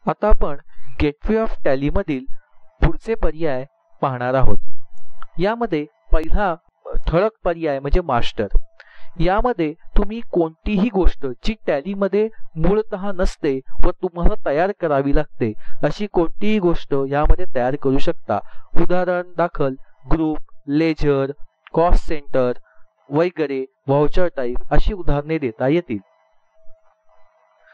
आता आपण gateway of tally मधील पुढचे पर्याय पाहणार आहोत। यामध्ये पहिला ठळक पर्याय म्हणजे मास्टर। यामध्ये तुम्ही कोणतीही गोष्ट जी टॅलीमध्ये मूळतः नसते व तुम्हाला तयार करावी लागते अशी कोणतीही गोष्ट यामध्ये तयार करू शकता। उदाहरण दाखल ग्रुप, लेजर, कॉस्ट सेंटर वगैरे, व्हाउचर टाइप अशी उदाहरणे देता येतील।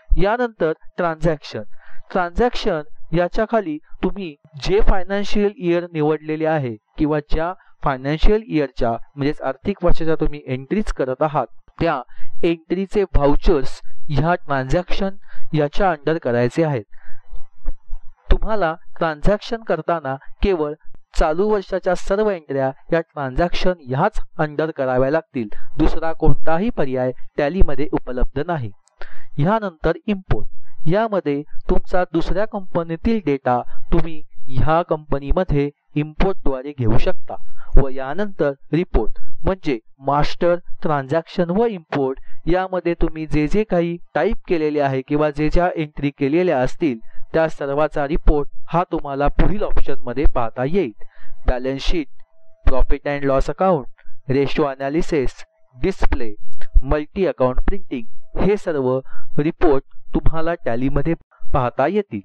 यानंतर ट्रान्झॅक्शन। ट्रान्झॅक्शन याच्या खाली तुम्ही जे फायनान्शियल इयर निवडलेले आहे किंवा ज्या फायनान्शियल इयरच्या म्हणजेच आर्थिक वर्षाच्या तुम्ही एंट्रीज करत आहात त्या एंट्रीचे व्हाउचर्स ह्या ट्रान्झॅक्शन याच्या अंडर करायचे आहेत। तुम्हाला ट्रान्झॅक्शन करताना केवळ चालू वर्षाच्या सर्व एंट्र्या या ट्रान्झॅक्शन ह्याच अंडर कराव्या लागतील, दुसरा कोणताही पर्याय टॅलीमध्ये उपलब्ध नाही। यानंतर इम्पोर्ट। यामध्ये तुमचा दुसऱ्या कंपनीतील डेटा तुम्ही ह्या कंपनीमध्ये इम्पोर्टद्वारे घेऊ शकता। व यानंतर रिपोर्ट म्हणजे मास्टर, ट्रान्झॅक्शन व इम्पोर्ट यामध्ये तुम्ही जे जे काही टाईप केलेले आहे किंवा जे ज्या एंट्री केलेल्या असतील त्या सर्वाचा रिपोर्ट हा तुम्हाला पुढील ऑप्शनमध्ये पाहता येईल। Balance sheet, profit and loss account, ratio analysis, display, multi account printing हे सर्व रिपोर्ट तुम्हाला टॅलीमध्ये पाहता येतील।